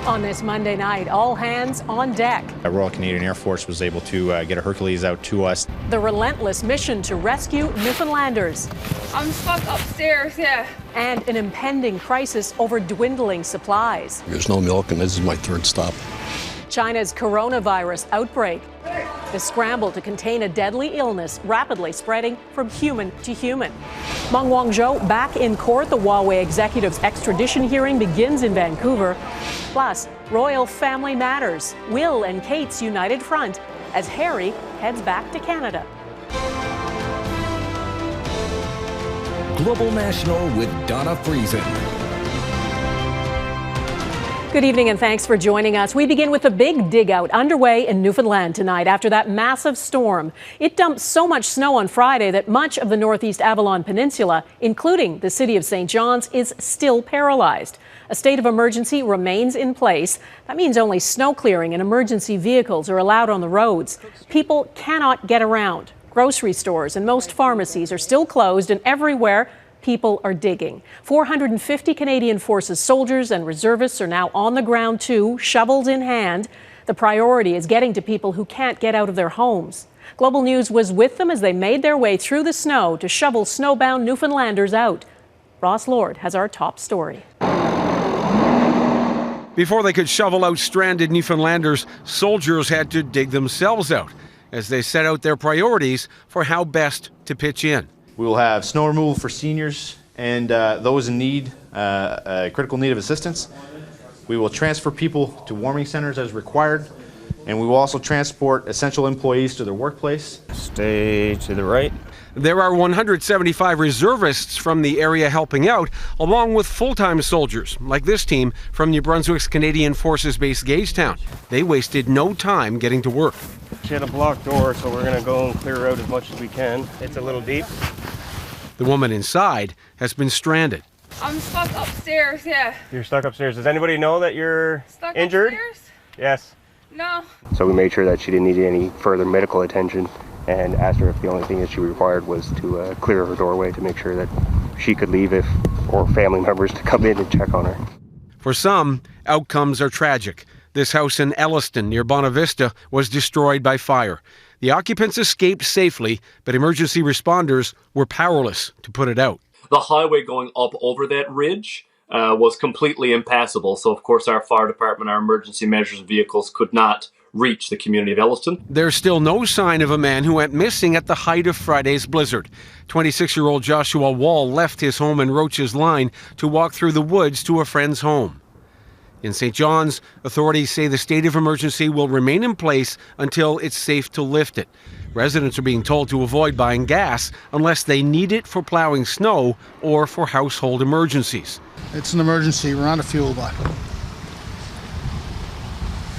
On this Monday night, all hands on deck. The Royal Canadian Air Force was able to get a Hercules out to us. The relentless mission to rescue Newfoundlanders. I'm stuck upstairs, yeah. And an impending crisis over dwindling supplies. There's no milk, and this is my third stop. China's coronavirus outbreak. The scramble to contain a deadly illness rapidly spreading from human to human. Meng Wanzhou back in court. The Huawei Executive's extradition hearing begins in Vancouver. Plus, royal family matters. Will and Kate's united front as Harry heads back to Canada. Global National with Donna Friesen. Good evening and thanks for joining us. We begin with a big dig out underway in Newfoundland tonight after that massive storm. It dumped so much snow on Friday that much of the northeast Avalon Peninsula, including the city of St. John's, is still paralyzed. A state of emergency remains in place. That means only snow clearing and emergency vehicles are allowed on the roads. People cannot get around. Grocery stores and most pharmacies are still closed, and everywhere people are digging. 450 Canadian Forces soldiers and reservists are now on the ground too, shovels in hand. The priority is getting to people who can't get out of their homes. Global News was with them as they made their way through the snow to shovel snowbound Newfoundlanders out. Ross Lord has our top story. Before they could shovel out stranded Newfoundlanders, soldiers had to dig themselves out as they set out their priorities for how best to pitch in. We will have snow removal for seniors and those in need, critical need of assistance. We will transfer people to warming centers as required, and we will also transport essential employees to their workplace. Stay to the right. There are 175 reservists from the area helping out, along with full-time soldiers, like this team from New Brunswick's Canadian Forces Base Gagetown. They wasted no time getting to work. She had a blocked door, so we're going to go and clear out as much as we can. It's a little deep. The woman inside has been stranded. I'm stuck upstairs, yeah. You're stuck upstairs. Does anybody know that you're Stuck injured? upstairs? Yes. No. So we made sure that she didn't need any further medical attention and asked her if the only thing that she required was to clear her doorway to make sure that she could leave or family members to come in and check on her. For some, outcomes are tragic. This house in Elliston near Bonavista was destroyed by fire. The occupants escaped safely, but emergency responders were powerless to put it out. The highway going up over that ridge was completely impassable. So, of course, our fire department, our emergency measures vehicles could not reach the community of Elliston. There's still no sign of a man who went missing at the height of Friday's blizzard. 26-year-old Joshua Wall left his home in Roach's Line to walk through the woods to a friend's home. In St. John's, authorities say the state of emergency will remain in place until it's safe to lift it. Residents are being told to avoid buying gas unless they need it for plowing snow or for household emergencies. It's an emergency. We're out of fuel, but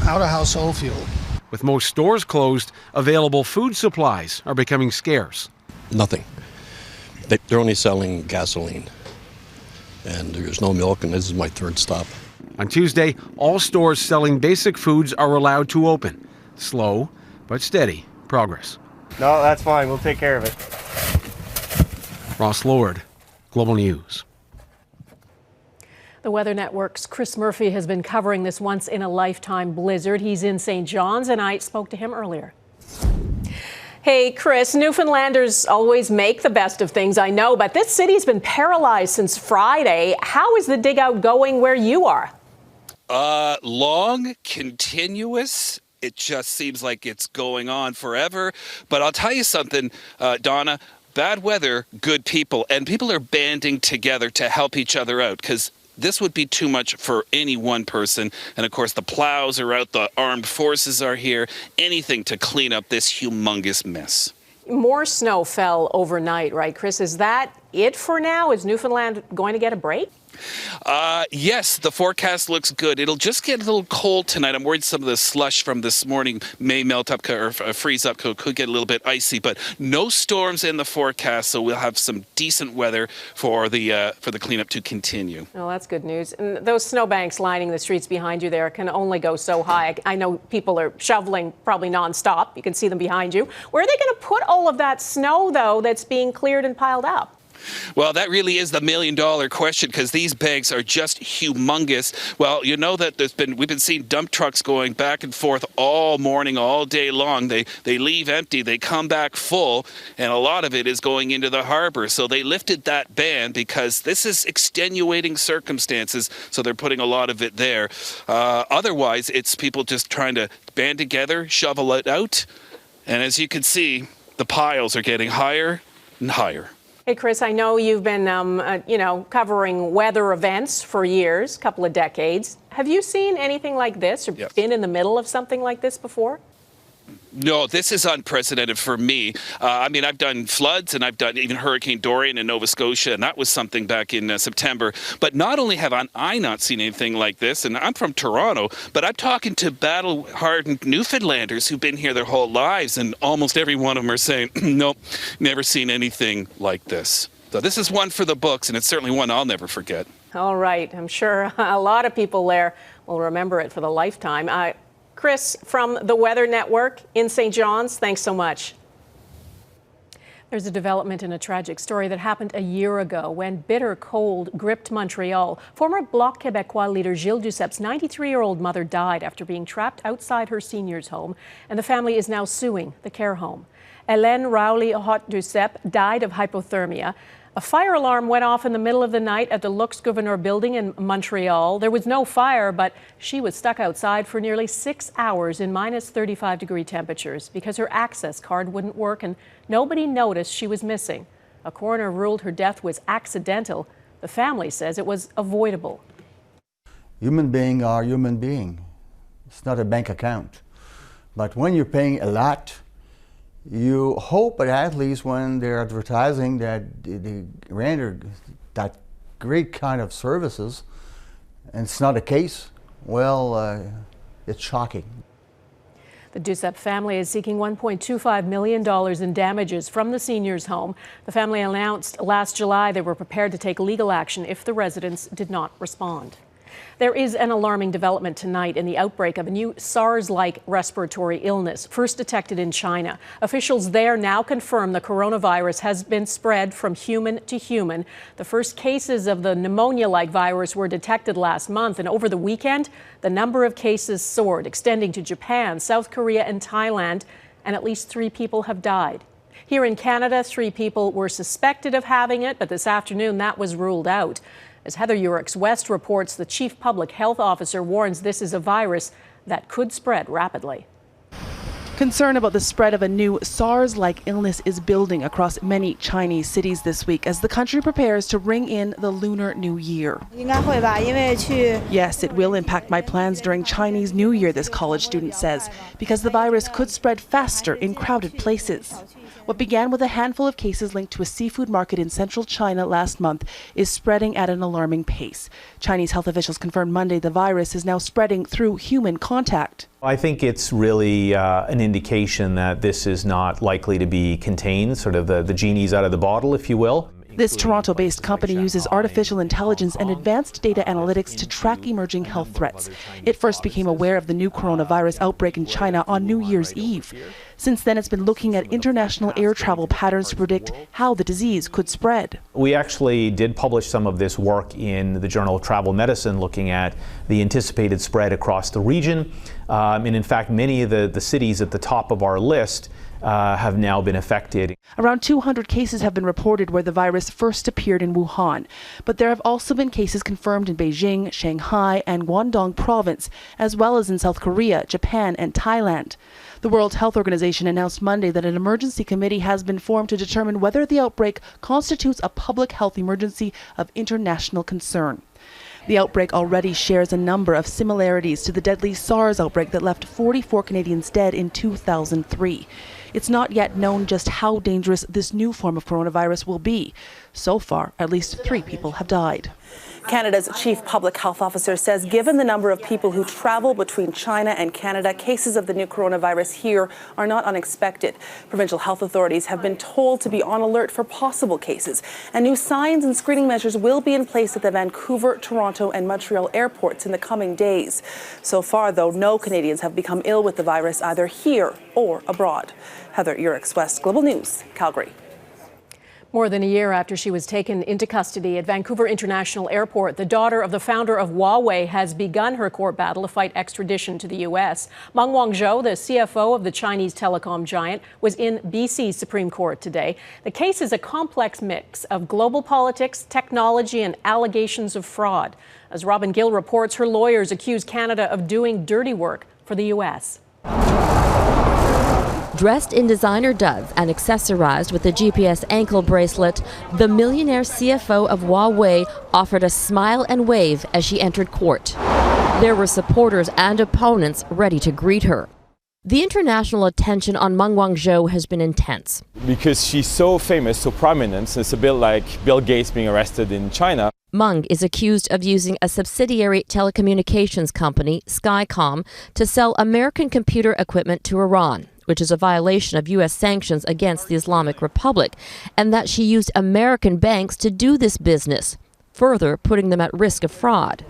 out of household fuel. With most stores closed, available food supplies are becoming scarce. Nothing. They're only selling gasoline. And there's no milk, and this is my third stop. On Tuesday, all stores selling basic foods are allowed to open. Slow, but steady progress. No, that's fine. We'll take care of it. Ross Lord, Global News. The Weather Network's Chris Murphy has been covering this once-in-a-lifetime blizzard. He's in St. John's, and I spoke to him earlier. Hey, Chris, Newfoundlanders always make the best of things, I know, but this city's been paralyzed since Friday. How is the dig-out going where you are? Long, continuous. It just seems like it's going on forever. But I'll tell you something, Donna, bad weather, good people, and people are banding together to help each other out because this would be too much for any one person. And of course, the plows are out, the armed forces are here, anything to clean up this humongous mess. More snow fell overnight, right, Chris? Is that it for now? Is Newfoundland going to get a break? Yes, the forecast looks good. It'll just get a little cold tonight. I'm worried some of the slush from this morning may melt up or freeze up, could get a little bit icy, but no storms in the forecast, so we'll have some decent weather for the cleanup to continue. Well, that's good news. And those snowbanks lining the streets behind you there can only go so high. I know people are shoveling probably nonstop. You can see them behind you. Where are they going to put all of that snow, though, that's being cleared and piled up? Well, that really is the million-dollar question, because these bags are just humongous. Well, you know that we've been seeing dump trucks going back and forth all morning, all day long. They leave empty, they come back full, and a lot of it is going into the harbor. So they lifted that ban because this is extenuating circumstances, so they're putting a lot of it there. Otherwise, it's people just trying to band together, shovel it out, and as you can see, the piles are getting higher and higher. Hey, Chris, I know you've been, covering weather events for years, couple of decades. Have you seen anything like this or been in the middle of something like this before? No, this is unprecedented for me. I mean, I've done floods and I've done even Hurricane Dorian in Nova Scotia, and that was something back in September. But not only have I not seen anything like this, and I'm from Toronto, but I'm talking to battle-hardened Newfoundlanders who've been here their whole lives, and almost every one of them are saying, nope, never seen anything like this. So this is one for the books, and it's certainly one I'll never forget. All right. I'm sure a lot of people there will remember it for the lifetime. Chris from the Weather Network in St. John's, thanks so much. There's a development in a tragic story that happened a year ago when bitter cold gripped Montreal. Former Bloc Quebecois leader Gill 93-year-old mother died after being trapped outside her senior's home, and the family is now suing the care home. Hélène Rowley-Hot-Duceppe died of hypothermia. A fire alarm went off in the middle of the night at the Lux-Gouverneur building in Montreal. There was no fire, but she was stuck outside for nearly 6 hours in minus 35-degree temperatures because her access card wouldn't work and nobody noticed she was missing. A coroner ruled her death was accidental. The family says it was avoidable. Human beings are human beings. It's not a bank account. But when you're paying a lot, you hope that at least when they're advertising that they render that great kind of services, and it's not the case, well, it's shocking. The Duceppe family is seeking $1.25 million in damages from the senior's home. The family announced last July they were prepared to take legal action if the residents did not respond. There is an alarming development tonight in the outbreak of a new SARS-like respiratory illness, first detected in China. Officials there now confirm the coronavirus has been spread from human to human. The first cases of the pneumonia-like virus were detected last month, and over the weekend, the number of cases soared, extending to Japan, South Korea, and Thailand, and at least 3 people have died. Here in Canada, 3 people were suspected of having it, but this afternoon that was ruled out. As Heather Yourex-West reports, the Chief Public Health Officer warns this is a virus that could spread rapidly. Concern about the spread of a new SARS-like illness is building across many Chinese cities this week as the country prepares to ring in the Lunar New Year. Yes, it will impact my plans during Chinese New Year, this college student says, because the virus could spread faster in crowded places. What began with a handful of cases linked to a seafood market in central China last month is spreading at an alarming pace. Chinese health officials confirmed Monday the virus is now spreading through human contact. I think it's really an indication that this is not likely to be contained, sort of the genie's out of the bottle, if you will. This Toronto-based company uses artificial intelligence and advanced data analytics to track emerging health threats. It first became aware of the new coronavirus outbreak in China on New Year's Eve. Since then, it's been looking at international air travel patterns to predict how the disease could spread. We actually did publish some of this work in the Journal of Travel Medicine, looking at the anticipated spread across the region. And in fact, many of the cities at the top of our list have now been affected. Around 200 cases have been reported where the virus first appeared in Wuhan, but there have also been cases confirmed in Beijing, Shanghai, and Guangdong province, as well as in South Korea, Japan, and Thailand. The World Health Organization announced Monday that an emergency committee has been formed to determine whether the outbreak constitutes a public health emergency of international concern. The outbreak already shares a number of similarities to the deadly SARS outbreak that left 44 Canadians dead in 2003. It's not yet known just how dangerous this new form of coronavirus will be. So far, at least 3 people have died. Canada's Chief Public Health Officer says given the number of people who travel between China and Canada, cases of the new coronavirus here are not unexpected. Provincial health authorities have been told to be on alert for possible cases, and new signs and screening measures will be in place at the Vancouver, Toronto, and Montreal airports in the coming days. So far, though, no Canadians have become ill with the virus either here or abroad. Heather Yourex-West, Global News, Calgary. More than a year after she was taken into custody at Vancouver International Airport, the daughter of the founder of Huawei has begun her court battle to fight extradition to the U.S. Meng Wanzhou, the CFO of the Chinese telecom giant, was in BC's Supreme Court today. The case is a complex mix of global politics, technology, and allegations of fraud. As Robin Gill reports, her lawyers accuse Canada of doing dirty work for the U.S. Dressed in designer duds and accessorized with a GPS ankle bracelet, the millionaire CFO of Huawei offered a smile and wave as she entered court. There were supporters and opponents ready to greet her. The international attention on Meng Wanzhou has been intense. Because she's so famous, so prominent, it's a bit like Bill Gates being arrested in China. Meng is accused of using a subsidiary telecommunications company, Skycom, to sell American computer equipment to Iran, which is a violation of U.S. sanctions against the Islamic Republic, and that she used American banks to do this business, further putting them at risk of fraud.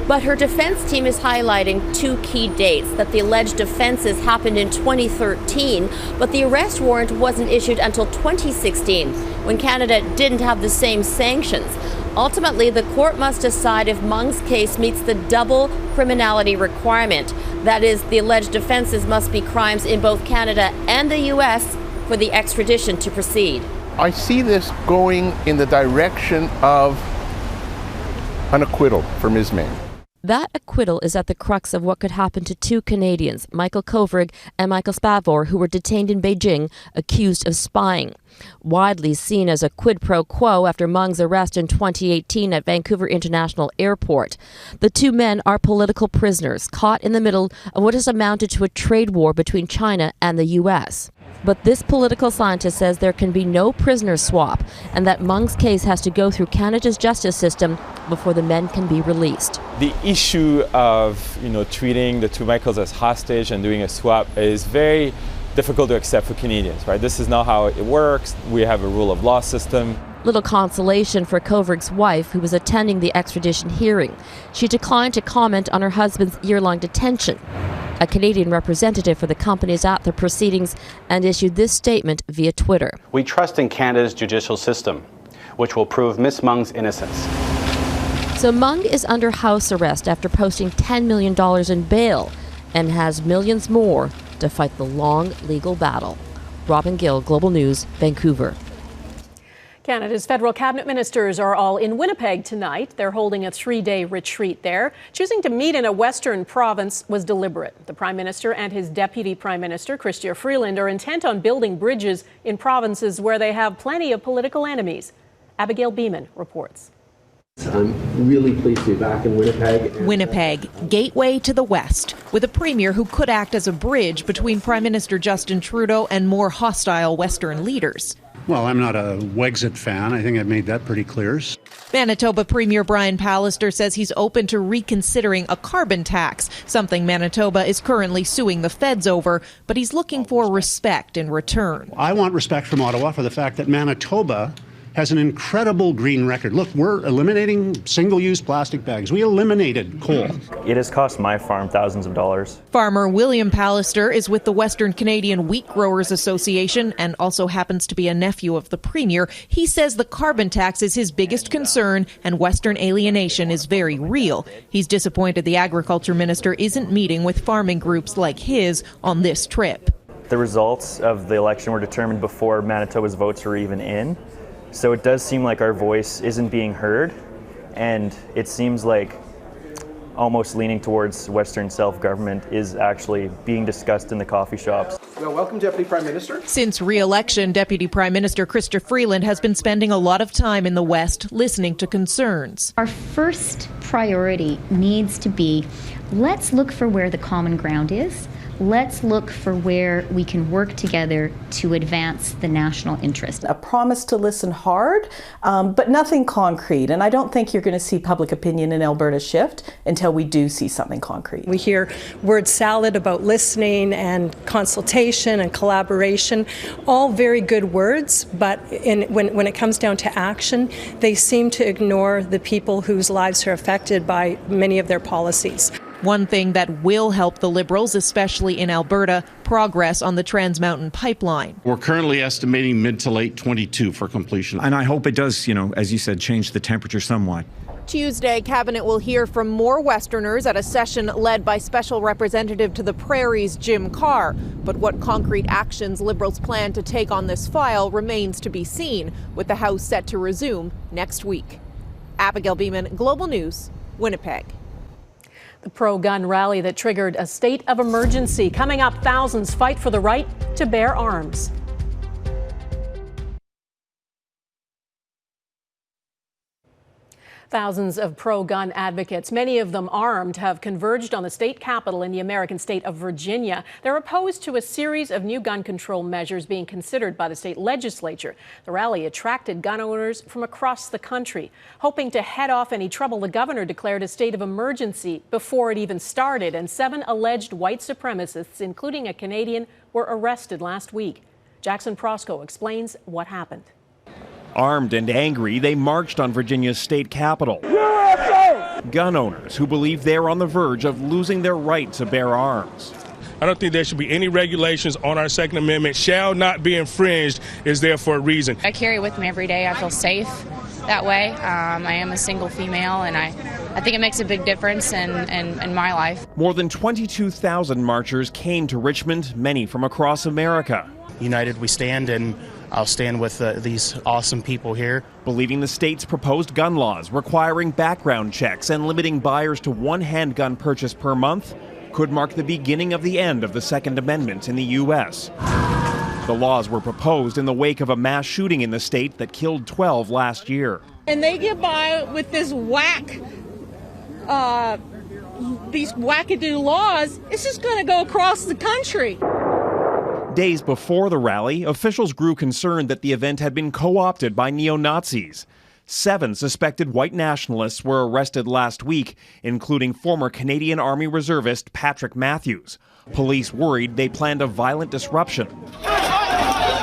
But her defense team is highlighting two key dates, that the alleged offenses happened in 2013, but the arrest warrant wasn't issued until 2016, when Canada didn't have the same sanctions. Ultimately, the court must decide if Meng's case meets the double criminality requirement. That is, the alleged offenses must be crimes in both Canada and the U.S. for the extradition to proceed. I see this going in the direction of an acquittal for Ms. Meng. That acquittal is at the crux of what could happen to two Canadians, Michael Kovrig and Michael Spavor, who were detained in Beijing accused of spying. Widely seen as a quid pro quo after Meng's arrest in 2018 at Vancouver International Airport. The two men are political prisoners caught in the middle of what has amounted to a trade war between China and the U.S. But this political scientist says there can be no prisoner swap and that Meng's case has to go through Canada's justice system before the men can be released. The issue of, treating the two Michaels as hostage and doing a swap is very difficult to accept for Canadians, right? This is not how it works. We have a rule of law system. Little consolation for Kovrig's wife, who was attending the extradition hearing. She declined to comment on her husband's year-long detention. A Canadian representative for the company is at the proceedings and issued this statement via Twitter. We trust in Canada's judicial system, which will prove Miss Meng's innocence. So Meng is under house arrest after posting $10 million in bail and has millions more to fight the long legal battle. Robin Gill, Global News, Vancouver. Canada's federal cabinet ministers are all in Winnipeg tonight. They're holding a 3-day retreat there. Choosing to meet in a western province was deliberate. The Prime Minister and his Deputy Prime Minister, Chrystia Freeland, are intent on building bridges in provinces where they have plenty of political enemies. Abigail Beeman reports. I'm really pleased to be back in Winnipeg. Winnipeg, gateway to the West, with a premier who could act as a bridge between Prime Minister Justin Trudeau and more hostile Western leaders. Well, I'm not a Wexit fan. I think I've made that pretty clear. Manitoba Premier Brian Pallister says he's open to reconsidering a carbon tax, something Manitoba is currently suing the feds over, but he's looking for respect in return. I want respect from Ottawa for the fact that Manitoba has an incredible green record. Look, we're eliminating single-use plastic bags. We eliminated coal. It has cost my farm thousands of dollars. Farmer William Pallister is with the Western Canadian Wheat Growers Association and also happens to be a nephew of the Premier. He says the carbon tax is his biggest concern and Western alienation is very real. He's disappointed the Agriculture Minister isn't meeting with farming groups like his on this trip. The results of the election were determined before Manitoba's votes were even in. So it does seem like our voice isn't being heard, and it seems like almost leaning towards Western self-government is actually being discussed in the coffee shops. Well, welcome, Deputy Prime Minister. Since re-election, Deputy Prime Minister Chrystia Freeland has been spending a lot of time in the West listening to concerns. Our first priority needs to be, let's look for where the common ground is. Let's look for where we can work together to advance the national interest. A promise to listen hard, but nothing concrete. And I don't think you're going to see public opinion in Alberta shift until we do see something concrete. We hear word salad about listening and consultation and collaboration, all very good words, but when it comes down to action, they seem to ignore the people whose lives are affected by many of their policies. One thing that will help the Liberals, especially in Alberta, progress on the Trans Mountain pipeline. We're currently estimating mid to late 22 for completion. And I hope it does, as you said, change the temperature somewhat. Tuesday, Cabinet will hear from more Westerners at a session led by Special Representative to the Prairies, Jim Carr. But what concrete actions Liberals plan to take on this file remains to be seen, with the House set to resume next week. Abigail Beeman, Global News, Winnipeg. The pro-gun rally that triggered a state of emergency. Coming up, thousands fight for the right to bear arms. Thousands of pro-gun advocates, many of them armed, have converged on the state capitol in the American state of Virginia. They're opposed to a series of new gun control measures being considered by the state legislature. The rally attracted gun owners from across the country. Hoping to head off any trouble, the governor declared a state of emergency before it even started, and 7 alleged white supremacists, including a Canadian, were arrested last week. Jackson Prosco explains what happened. Armed and angry, they marched on Virginia's state capitol. USA! Gun owners who believe they're on the verge of losing their right to bear arms. I don't think there should be any regulations on our Second Amendment. Shall not be infringed is there for a reason. I carry it with me every day. I feel safe that way. I am a single female, and I think it makes a big difference in my life. More than 22,000 marchers came to Richmond, many from across America. United we stand, and I'll stand with these awesome people here. Believing the state's proposed gun laws requiring background checks and limiting buyers to 1 handgun purchase per month could mark the beginning of the end of the Second Amendment in the U.S. The laws were proposed in the wake of a mass shooting in the state that killed 12 last year. And they get by with this these wackadoo laws. It's just going to go across the country. Days before the rally, officials grew concerned that the event had been co-opted by neo-Nazis. 7 suspected white nationalists were arrested last week, including former Canadian Army reservist Patrick Matthews. Police worried they planned a violent disruption,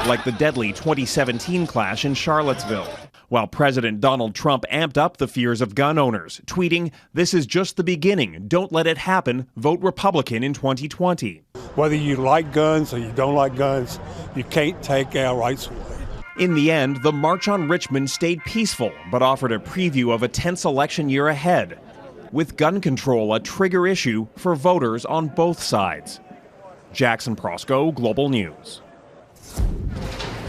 like the deadly 2017 clash in Charlottesville. While President Donald Trump amped up the fears of gun owners, tweeting, "This is just the beginning. Don't let it happen. Vote Republican in 2020. Whether you like guns or you don't like guns, you can't take our rights away." In the end, the March on Richmond stayed peaceful, but offered a preview of a tense election year ahead, with gun control a trigger issue for voters on both sides. Jackson Prosco, Global News.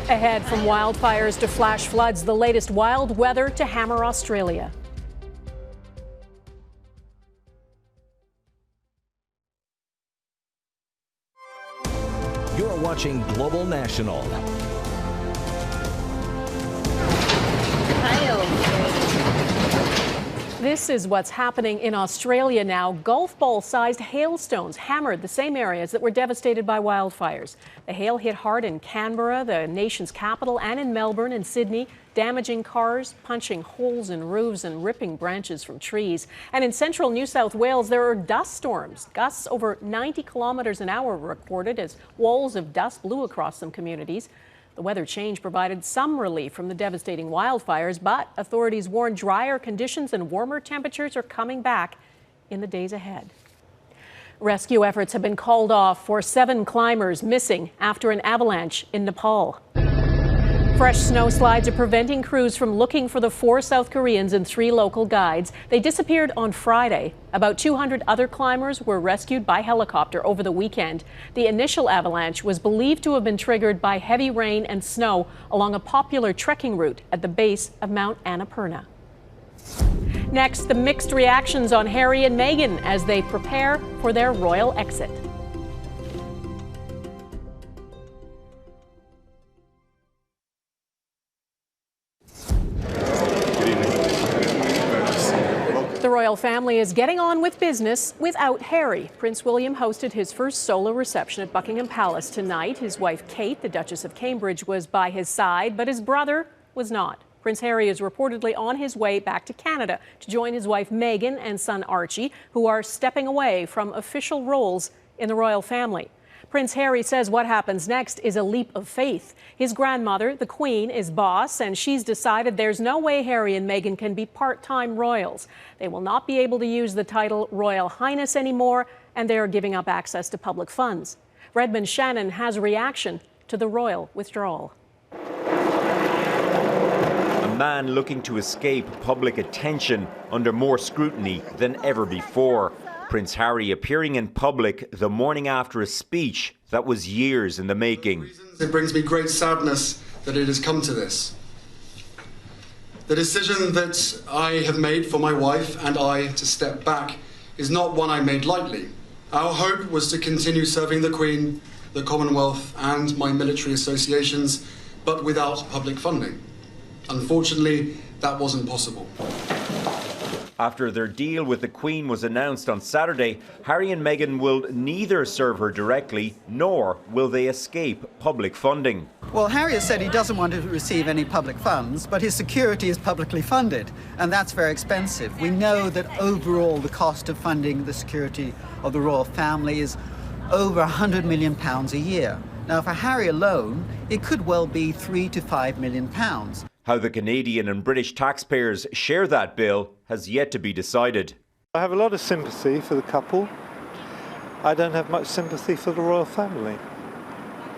Ahead, from wildfires to flash floods, the latest wild weather to hammer Australia. You're watching Global National. This is what's happening in Australia now. Golf ball-sized hailstones hammered the same areas that were devastated by wildfires. The hail hit hard in Canberra, the nation's capital, and in Melbourne and Sydney, damaging cars, punching holes in roofs and ripping branches from trees. And in central New South Wales, there are dust storms. Gusts over 90 kilometers an hour were recorded as walls of dust blew across some communities. The weather change provided some relief from the devastating wildfires, but authorities warn drier conditions and warmer temperatures are coming back in the days ahead. Rescue efforts have been called off for 7 climbers missing after an avalanche in Nepal. Fresh snowslides are preventing crews from looking for the 4 South Koreans and 3 local guides. They disappeared on Friday. About 200 other climbers were rescued by helicopter over the weekend. The initial avalanche was believed to have been triggered by heavy rain and snow along a popular trekking route at the base of Mount Annapurna. Next, the mixed reactions on Harry and Meghan as they prepare for their royal exit. The royal family is getting on with business without Harry. Prince William hosted his first solo reception at Buckingham Palace tonight. His wife Kate, the Duchess of Cambridge, was by his side, but his brother was not. Prince Harry is reportedly on his way back to Canada to join his wife Meghan and son Archie, who are stepping away from official roles in the royal family. Prince Harry says what happens next is a leap of faith. His grandmother, the Queen, is boss, and she's decided there's no way Harry and Meghan can be part-time royals. They will not be able to use the title Royal Highness anymore, and they are giving up access to public funds. Redmond Shannon has a reaction to the royal withdrawal. A man looking to escape public attention under more scrutiny than ever before. Prince Harry appearing in public the morning after a speech that was years in the making. It brings me great sadness that it has come to this. The decision that I have made for my wife and I to step back is not one I made lightly. Our hope was to continue serving the Queen, the Commonwealth and my military associations, but without public funding. Unfortunately, that wasn't possible. After their deal with the Queen was announced on Saturday, Harry and Meghan will neither serve her directly, nor will they escape public funding. Well, Harry has said he doesn't want to receive any public funds, but his security is publicly funded, and that's very expensive. We know that overall the cost of funding the security of the royal family is over £100 million a year. Now, for Harry alone, it could well be £3 to £5 million. How the Canadian and British taxpayers share that bill has yet to be decided. I have a lot of sympathy for the couple. I don't have much sympathy for the royal family.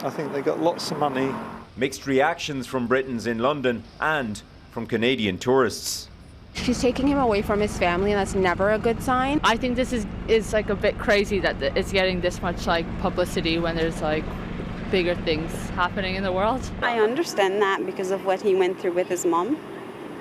I think they got lots of money. Mixed reactions from Britons in London and from Canadian tourists. She's taking him away from his family, and that's never a good sign. I think this is like a bit crazy that it's getting this much like publicity when there's like bigger things happening in the world. I understand that because of what he went through with his mom.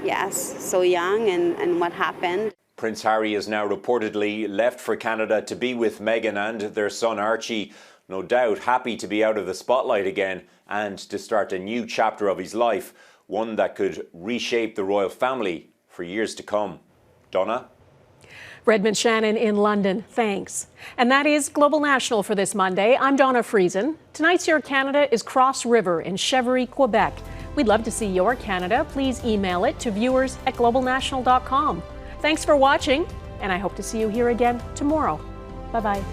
Yes, so young and what happened. Prince Harry is now reportedly left for Canada to be with Meghan and their son Archie. No doubt happy to be out of the spotlight again and to start a new chapter of his life, one that could reshape the royal family for years to come. Donna? Redmond Shannon in London, thanks. And that is Global National for this Monday. I'm Donna Friesen. Tonight's Your Canada is Cross River in Chevery, Quebec. We'd love to see your Canada. Please email it to viewers@globalnational.com. Thanks for watching, and I hope to see you here again tomorrow. Bye-bye.